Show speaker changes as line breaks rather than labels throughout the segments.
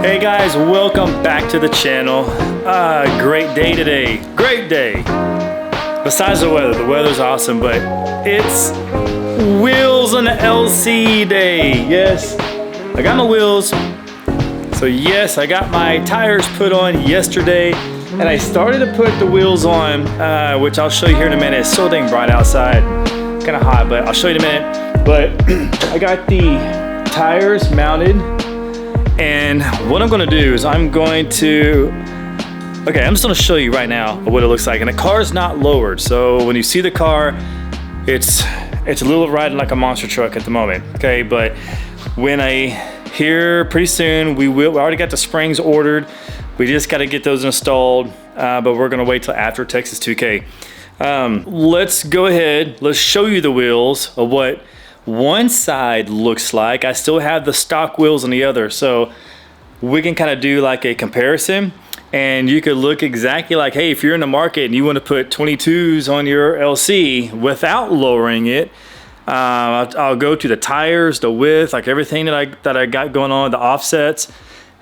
Hey guys, welcome back to the channel. Great day today, great day. Besides the weather's awesome, but it's wheels on the LC day. Yes, I got my wheels. So yes, I got my tires put on yesterday and I started to put the wheels on, which I'll show you here in a minute. It's so dang bright outside, kind of hot, but I'll show you in a minute. But I got the tires mounted. And what I'm gonna do is I'm just gonna show you right now what it looks like. And the car's not lowered, so when you see the car, it's a little riding like a monster truck at the moment, okay? But here pretty soon, we already got the springs ordered. We just gotta get those installed, but we're gonna wait till after Texas 2K. Let's go ahead, let's show you the wheels of what one side looks like. I still have the stock wheels on the other, so we can kind of do like a comparison, and you could look exactly like, hey, if you're in the market and you want to put 22s on your LC without lowering it, I'll go to the tires, the width, like everything that I got going on, the offsets,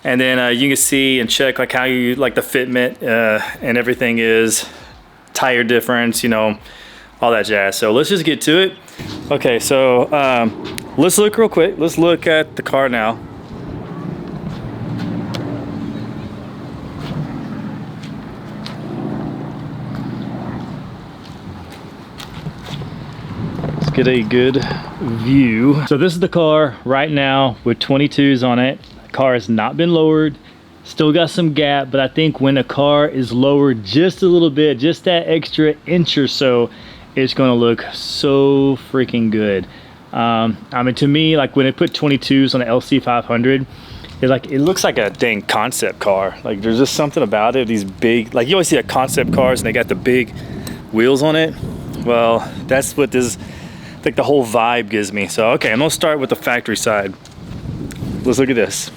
and then you can see and check like how you like the fitment and everything is, tire difference, you know, all that jazz. So let's just get to it. Okay, so let's look real quick. Let's look at the car now. Let's get a good view. So this is the car right now with 22s on it. The car has not been lowered. Still got some gap, but I think when a car is lowered just a little bit, just that extra inch or so, it's gonna look so freaking good. I mean, to me, like when they put 22s on the LC500, it looks like a dang concept car. Like there's just something about it. These big, like you always see the concept cars and they got the big wheels on it. Well, that's what this, like the whole vibe gives me. So, okay, I'm gonna start with the factory side. Let's look at this.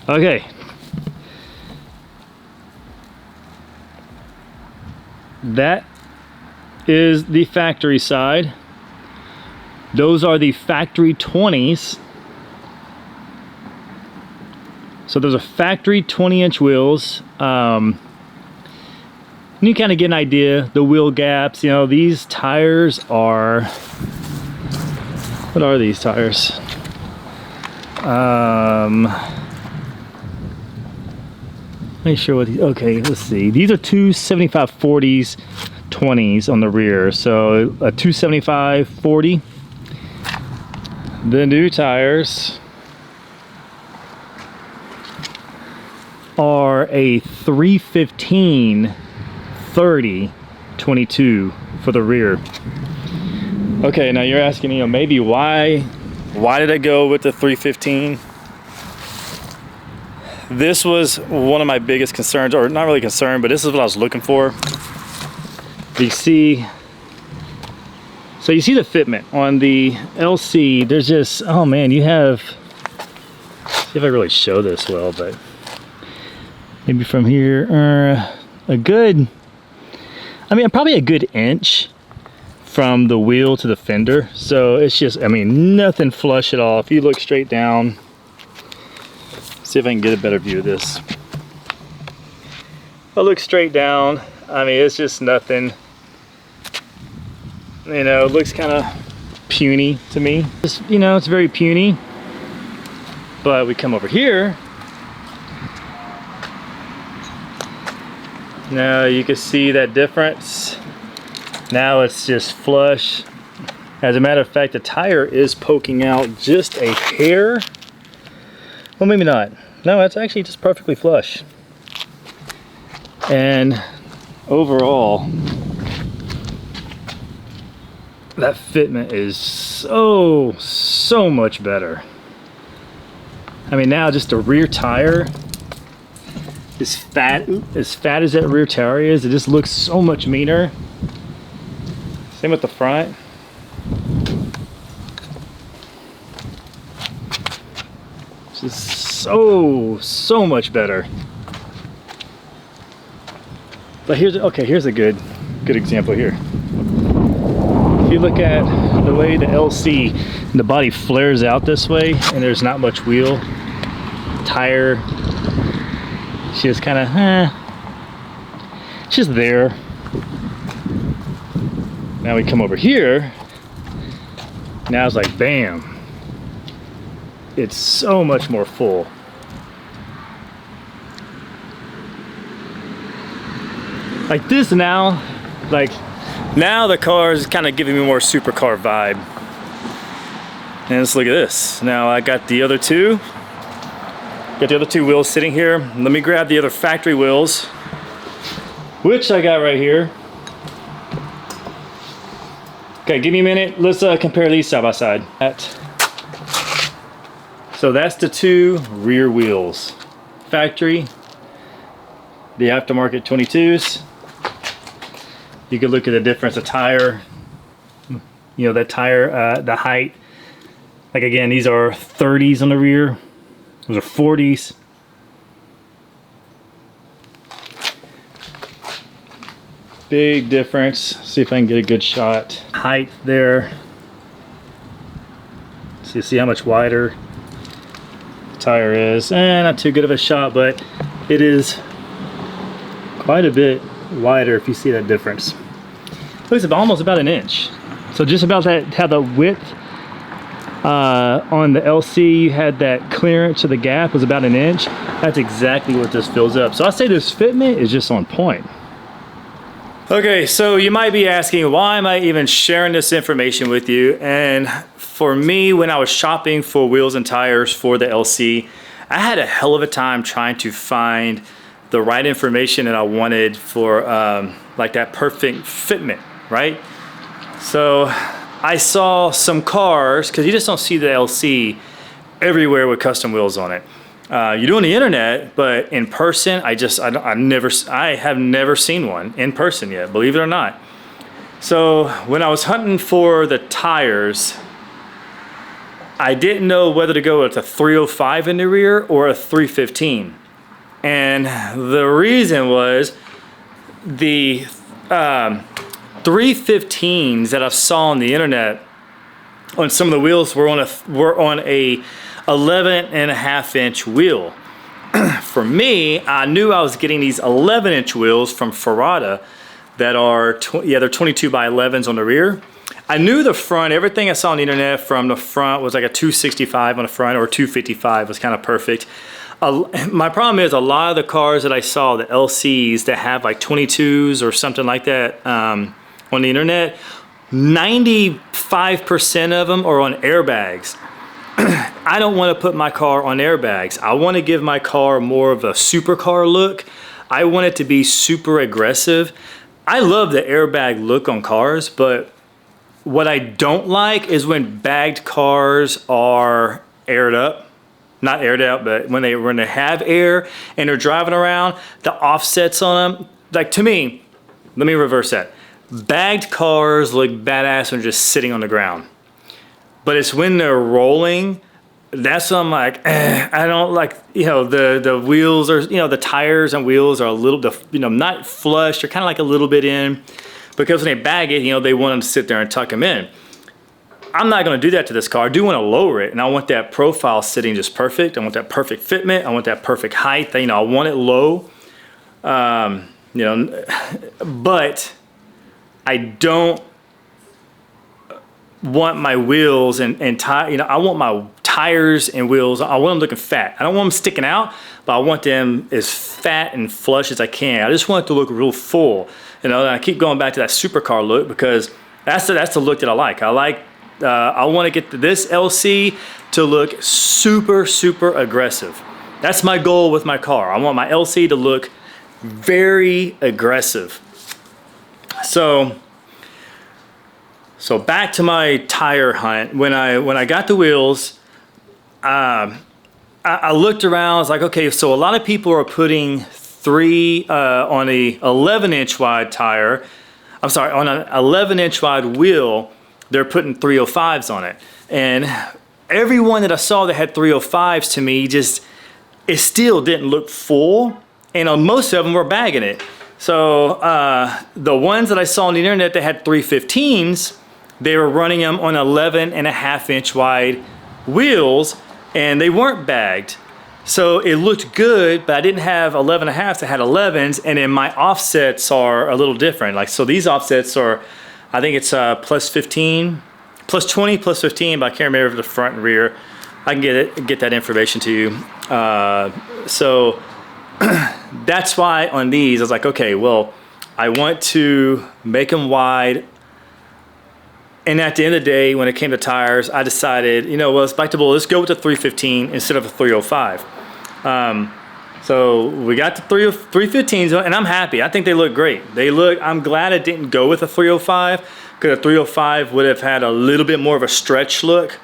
Okay. That is the factory side. Those are the factory 20s. So those are factory 20-inch wheels. And you kind of get an idea, the wheel gaps, you know, these tires are, what are these tires? Not sure what these, okay, let's see. These are 275 40s 20s on the rear. So a 275 40. The new tires are a 315 30 22 for the rear. Okay, now you're asking, you know, maybe why did I go with the 315? This was one of my biggest concerns, or not really concern, but this is what I was looking for. You see, so you see the fitment on the LC. There's just, oh man, you have, see if I really show this well, but maybe from here, a good, I mean, probably a good inch from the wheel to the fender. So it's just, I mean, nothing flush at all. If you look straight down, see if I can get a better view of this. If I look straight down, I mean, it's just nothing. You know, it looks kind of puny to me. Just, you know, it's very puny. But we come over here. Now you can see that difference. Now it's just flush. As a matter of fact, the tire is poking out just a hair. Well, maybe not. No, it's actually just perfectly flush. And overall, that fitment is so much better. I mean, now just the rear tire, as fat as that rear tire is, it just looks so much meaner. Same with the front. Just so much better. But here's a good example here. If you you look at the way the LC, the body flares out this way and there's not much wheel, tire, she just kind of, just there. Now we come over here, now it's like, bam. It's so much more full. Like this now, now the car is kind of giving me more supercar vibe. And let's look at this. Now I got the other two. Got the other two wheels sitting here. Let me grab the other factory wheels, which I got right here. Okay, give me a minute. Let's compare these side by side. So that's the two rear wheels. Factory, the aftermarket 22s. You can look at the difference of tire, you know, that tire, the height. Like again, these are 30s on the rear. Those are 40s. Big difference. See if I can get a good shot. Height there. So you see how much wider the tire is. Not too good of a shot, but it is quite a bit wider if you see that difference. Looks almost about an inch. So just about that, how the width on the LC, you had that clearance of the gap was about an inch. That's exactly what this fills up. So I say this fitment is just on point. Okay, so you might be asking, why am I even sharing this information with you? And for me, when I was shopping for wheels and tires for the LC, I had a hell of a time trying to find the right information that I wanted for like that perfect fitment, right? So I saw some cars, because you just don't see the LC everywhere with custom wheels on it. You do on the internet, but in person, I have never seen one in person yet, believe it or not. So when I was hunting for the tires, I didn't know whether to go with a 305 in the rear or a 315. And the reason was the 315s that I saw on the internet on some of the wheels were on a 11.5-inch wheel. For me, I knew I was getting these 11-inch wheels from Ferrata that are, they're 22 by 11s on the rear. I knew the front, everything I saw on the internet from the front was like a 265 on the front, or 255 was kind of perfect. My problem is a lot of the cars that I saw, the LCs that have like 22s or something like that on the internet, 95% of them are on airbags. I don't want to put my car on airbags. I want to give my car more of a supercar look. I want it to be super aggressive. I love the airbag look on cars, but what I don't like is when bagged cars are aired up. Not aired out, but when they have air and they're driving around, the offsets on them, like to me, let me reverse that. Bagged cars look badass when they're just sitting on the ground. But it's when they're rolling, that's when I'm like, I don't like, you know, the wheels are, you know, the tires and wheels are a little, you know, not flush, they're kind of like a little bit in, because when they bag it, you know, they want them to sit there and tuck them in. I'm not going to do that to this car. I do want to lower it, and I want that profile sitting just perfect. I want that perfect fitment. I want that perfect height. You know, I want it low. You know, but I don't want my wheels and tire. You know, I want my tires and wheels. I want them looking fat. I don't want them sticking out, but I want them as fat and flush as I can. I just want it to look real full. You know, and I keep going back to that supercar look because that's the look that I like. I want to get this LC to look super, super aggressive. That's my goal with my car. I want my LC to look very aggressive. So back to my tire hunt. When I got the wheels, I looked around. I was like, okay, so a lot of people are putting on a 11-inch wide tire. I'm sorry, on an 11-inch wide wheel, they're putting 305s on it. And everyone that I saw that had 305s to me it still didn't look full. And on most of them were bagging it. So the ones that I saw on the internet that had 315s, they were running them on 11.5-inch wide wheels, and they weren't bagged. So it looked good, but I didn't have 11.5s, I had 11s, and then my offsets are a little different. Like, so these offsets are, I think it's plus 15, plus 20, plus 15, but I can't remember the front and rear. I can get that information to you. So that's why on these, I was like, okay, well, I want to make them wide. And at the end of the day, when it came to tires, I decided, you know, well, it's biteable. Let's go with the 315 instead of a 305. So we got the 315s, and I'm happy. I think they look great. I'm glad I didn't go with a 305, because a 305 would have had a little bit more of a stretch look.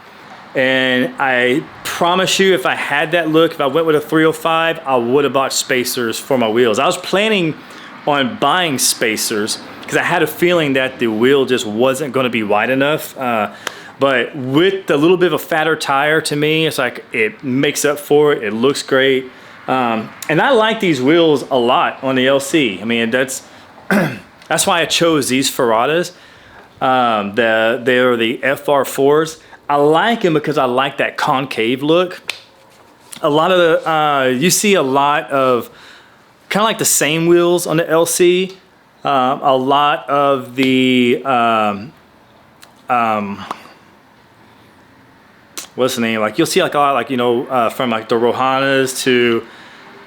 And I promise you, if I had that look, if I went with a 305, I would have bought spacers for my wheels. I was planning on buying spacers because I had a feeling that the wheel just wasn't going to be wide enough. But with a little bit of a fatter tire, to me, it's like it makes up for it. It looks great. And I like these wheels a lot on the LC. I mean, that's why I chose these Ferratas. They're the FR4s. I like them because I like that concave look. A lot of the, you see a lot of kind of like the same wheels on the LC. A lot of the, what's the name? Like, you'll see like a lot, like, you know, from like the Rohanas to,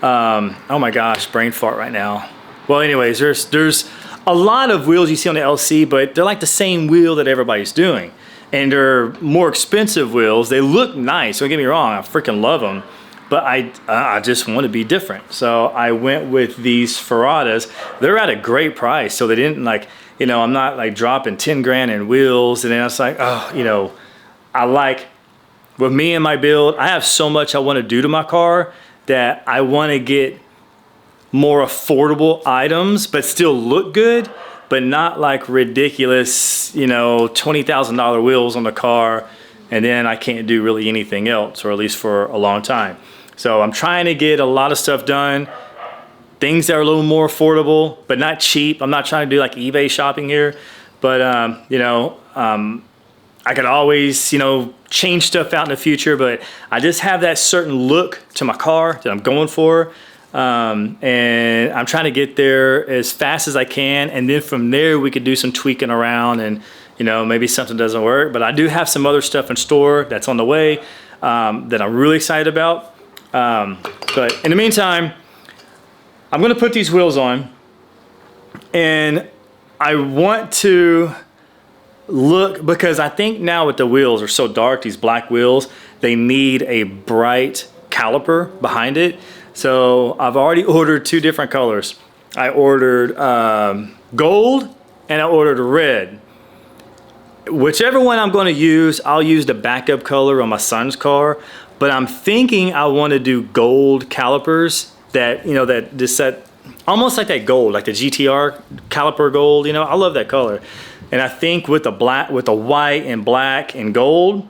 oh my gosh, brain fart right now. Well, anyways, there's a lot of wheels you see on the LC, but they're like the same wheel that everybody's doing. And they're more expensive wheels. They look nice, don't get me wrong, I freaking love them. But I just want to be different. So I went with these Ferratas. They're at a great price. So they didn't, like, you know, I'm not like dropping 10 grand in wheels. And then I was like, oh, you know, I like, with me and my build, I have so much I want to do to my car that I want to get more affordable items, but still look good, but not like ridiculous, you know, $20,000 wheels on the car, and then I can't do really anything else, or at least for a long time. So I'm trying to get a lot of stuff done, things that are a little more affordable, but not cheap. I'm not trying to do like eBay shopping here, but you know, I could always, you know, change stuff out in the future, but I just have that certain look to my car that I'm going for. And I'm trying to get there as fast as I can, and then from there we could do some tweaking around, and you know, maybe something doesn't work, but I do have some other stuff in store that's on the way, that I'm really excited about. But in the meantime, I'm going to put these wheels on, and I want to look, because I think now with the wheels are so dark, these black wheels, they need a bright caliper behind it. So I've already ordered 2 different colors. I ordered gold, and I ordered red. Whichever one I'm going to use, I'll use the backup color on my son's car. But I'm thinking I want to do gold calipers that, you know, that just set almost like that gold, like the GTR caliper gold. You know, I love that color. And I think with the black, with the white and black and gold,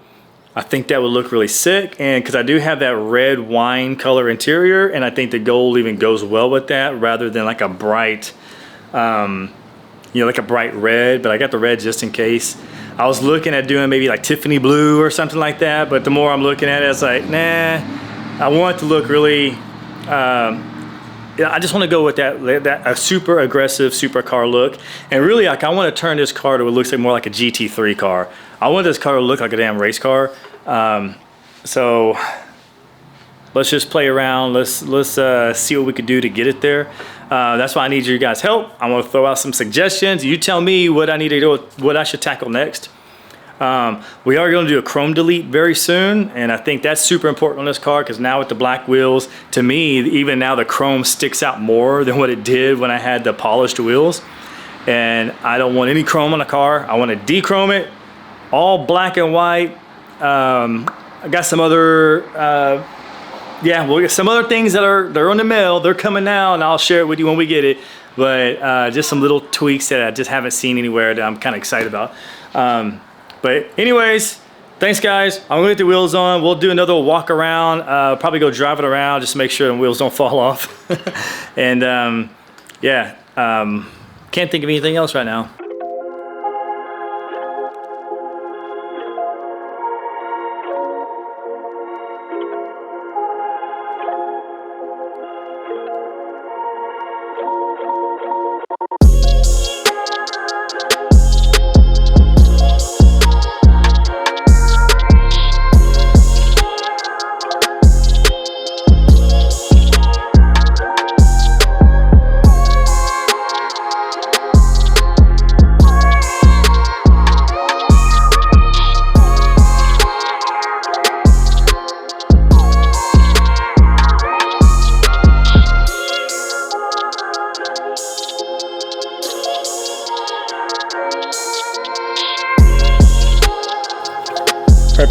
I think that would look really sick. And because I do have that red wine color interior, and I think the gold even goes well with that, rather than like a bright, you know, like a bright red. But I got the red just in case. I was looking at doing maybe like Tiffany blue or something like that, but the more I'm looking at it, it's like, nah, I want it to look really, I just want to go with that a super aggressive supercar look. And really, like, I want to turn this car to what looks like more like a GT3 car. I want this car to look like a damn race car. So let's just play around. Let's see what we could do to get it there. That's why I need your guys' help. I'm gonna throw out some suggestions. You tell me what I need to do, what I should tackle next. We are going to do a chrome delete very soon, and I think that's super important on this car, because now with the black wheels, to me, even now the chrome sticks out more than what it did when I had the polished wheels. And I don't want any chrome on the car. I want to de-chrome it, all black and white. I got some other, yeah, we'll get some other things they're on the mail. They're coming now, and I'll share it with you when we get it. But just some little tweaks that I just haven't seen anywhere that I'm kind of excited about. But anyways, thanks guys. I'm gonna get the wheels on. We'll do another walk around, probably go drive it around just to make sure the wheels don't fall off. And yeah, can't think of anything else right now.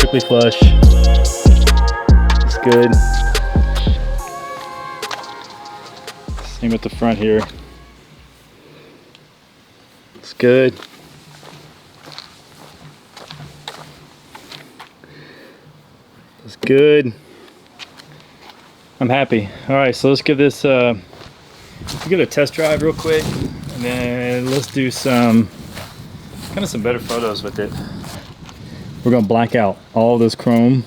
perfectly flush. It's good. Same with the front here. It's good. It's good. I'm happy. All right, so let's give this give it a test drive real quick, and then let's do some better photos with it. We're gonna black out all this chrome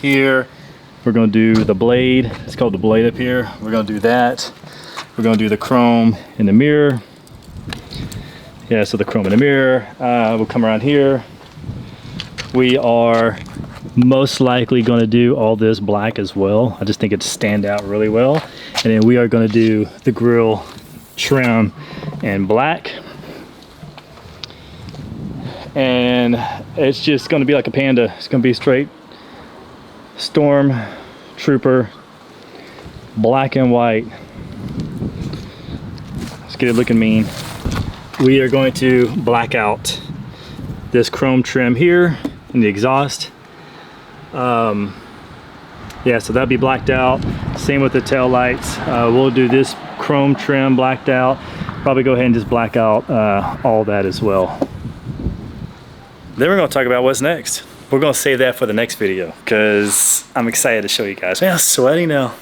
here. We're gonna do the blade. It's called the blade up here. We're gonna do that. We're gonna do the chrome in the mirror. Yeah, so the chrome in the mirror. We'll come around here. We are most likely going to do all this black as well. I just think it'd stand out really well. And then we are going to do the grille trim in black. And it's just going to be like a Panda. It's going to be straight Storm Trooper, black and white. Let's get it looking mean. We are going to black out this chrome trim here in the exhaust. Yeah, so that'll be blacked out. Same with the tail lights. We'll do this chrome trim blacked out. Probably go ahead and just black out all that as well. Then we're gonna talk about what's next. We're gonna save that for the next video because I'm excited to show you guys. Man, I'm sweaty now.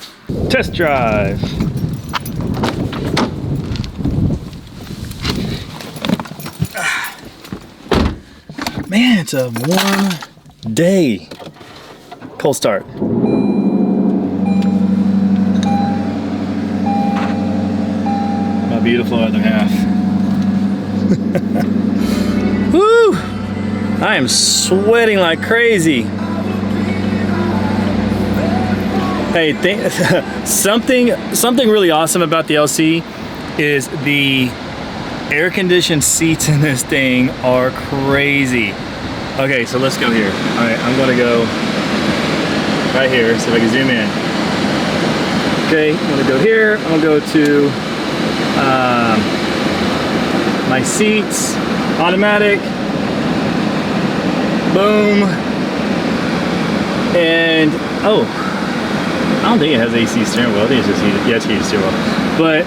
Test drive. Man, it's a warm day. Cold start. My beautiful other half. Woo! I am sweating like crazy. Hey, something really awesome about the LC is the air-conditioned seats in this thing are crazy. Okay, so let's go here. All right, I'm gonna go right here, so if I can zoom in. Okay, I'm gonna go here. I'm gonna go to my seats, automatic. Boom. And oh, I don't think it has AC steering wheel. I think it's just heated. Yeah, it's heated steering wheel. But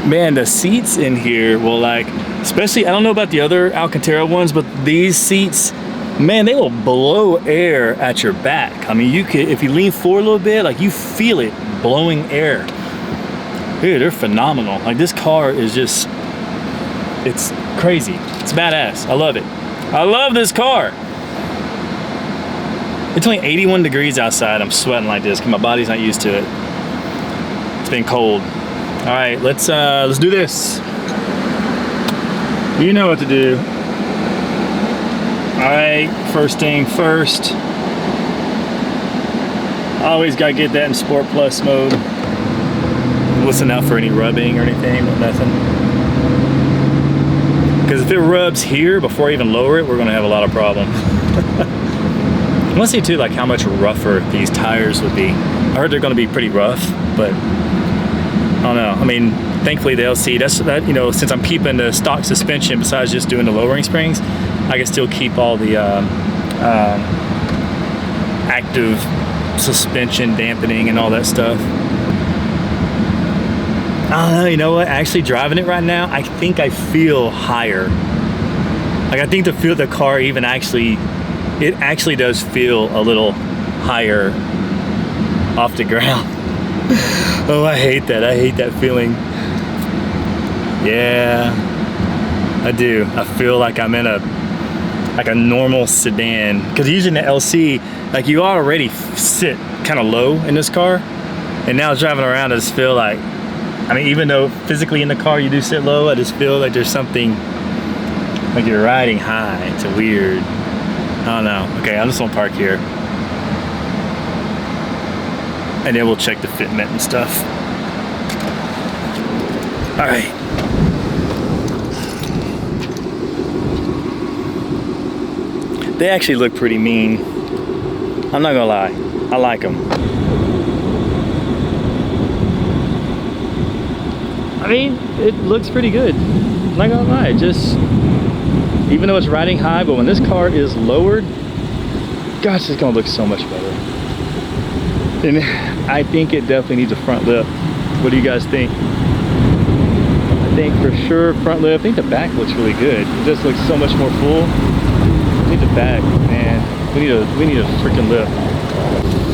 man, the seats in here will, like, especially, I don't know about the other Alcantara ones, but these seats, man, they will blow air at your back. I mean, you could, if you lean forward a little bit, like, you feel it blowing air. Dude, they're phenomenal. Like, this car is just, it's crazy. It's badass. I love it. I love this car. It's only 81 degrees outside. I'm sweating like this because my body's not used to it. It's been cold. All right, let's do this. You know what to do. All right, first thing first. Always gotta get that in Sport Plus mode. Listen out for any rubbing or anything, nothing. Because if it rubs here before I even lower it, we're gonna have a lot of problems. I want to see too, like, how much rougher these tires would be. I heard they're gonna be pretty rough, but I don't know. I mean, thankfully the LC, that, you know, since I'm keeping the stock suspension besides just doing the lowering springs, I can still keep all the active suspension dampening and all that stuff. I don't know, you know what? Actually driving it right now, I think I feel higher. Like, I think the car even actually, it actually does feel a little higher off the ground. Oh, I hate that. I hate that feeling. Yeah, I do. I feel like I'm in a normal sedan. Because using the LC, like, you already sit kind of low in this car. And now driving around, I just feel like, I mean, even though physically in the car you do sit low, I just feel like there's something, like you're riding high. It's a weird, I don't know. Okay, I'm just gonna park here. And then we'll check the fitment and stuff. All right. They actually look pretty mean. I'm not gonna lie, I like them. I mean, it looks pretty good. not gonna lie, just even though it's riding high, but when this car is lowered, gosh, it's gonna look so much better. And I think it definitely needs a front lift. What do you guys think? I think for sure front lift. I think the back looks really good. It just looks so much more full. I think the back, man. We need a freaking lift.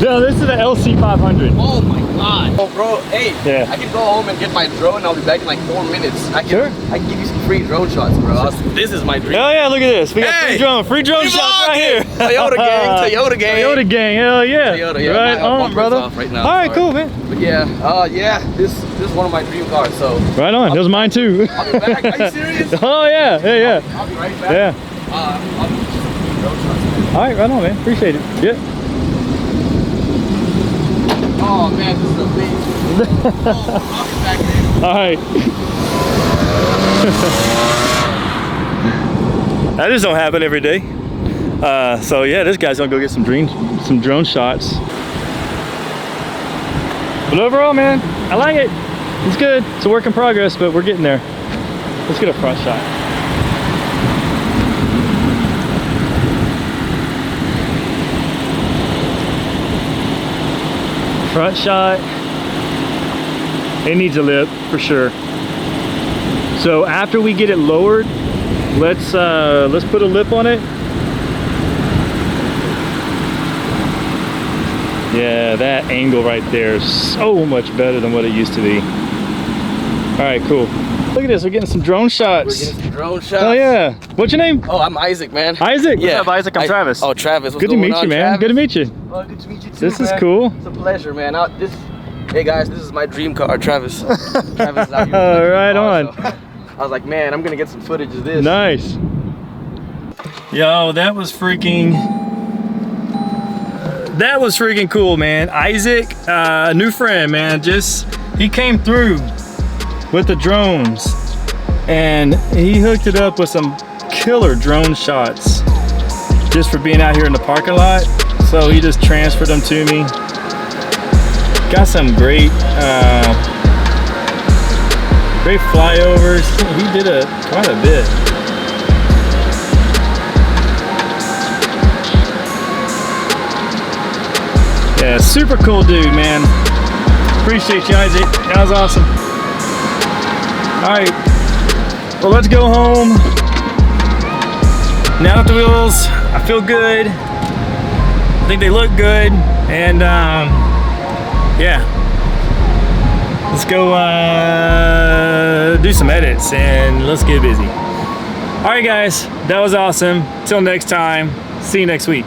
No, this is the LC500.
Oh my god. Oh bro, hey,
yeah.
I can go home and get my drone and I'll be back in like 4 minutes. I can give you some free drone shots, bro. This is my dream.
Oh yeah, look at this. We got free drone shots right here.
Toyota gang, Toyota gang.
Toyota gang, hell yeah.
Toyota, yeah.
Right on, brother.
Right now,
all right, cool, man.
But yeah, this is one of my dream cars, so.
Right on, it was mine too.
I'll be back, are you serious?
Oh yeah, yeah.
I'll be right back.
Yeah.
I'll give you some free drone shots, man.
All right, right on, man. Appreciate it. Yeah.
Oh man, this is amazing. Oh, I'll be back, man.
All right. That just don't happen every day. So yeah, this guy's gonna go get some drone shots. But overall, man, I like it. It's good. It's a work in progress, but we're getting there. Let's get a front shot. Front shot. It needs a lip for sure. So after we get it lowered, let's put a lip on it. Yeah, that angle right there is so much better than what it used to be. All right, cool. Look at this, we're getting some drone shots.
We're getting some drone shots.
Oh yeah. What's your name?
Oh, I'm Isaac, man.
Isaac?
Yeah.
What's up, Isaac? I'm Travis.
Oh, Travis. What's
good to meet you, man.
Travis?
Good to meet you.
Oh, good to meet you too,
This
man.
is cool.
It's a pleasure, man. Hey guys, this is my dream car, Travis. Travis is out here.
All right on.
So, I was like, man, I'm gonna get some footage of this.
Nice. Yo, that was freaking cool, man. Isaac, new friend, man. He came through with the drones and he hooked it up with some killer drone shots just for being out here in the parking lot. So he just transferred them to me. Got some great flyovers. He did quite a bit. Yeah, super cool dude, man. Appreciate you, Isaac. That was awesome. All right, well, let's go home. Now at the wheels, I feel good. I think they look good, and yeah, let's go do some edits and let's get busy. All right, guys, that was awesome. Till next time, see you next week.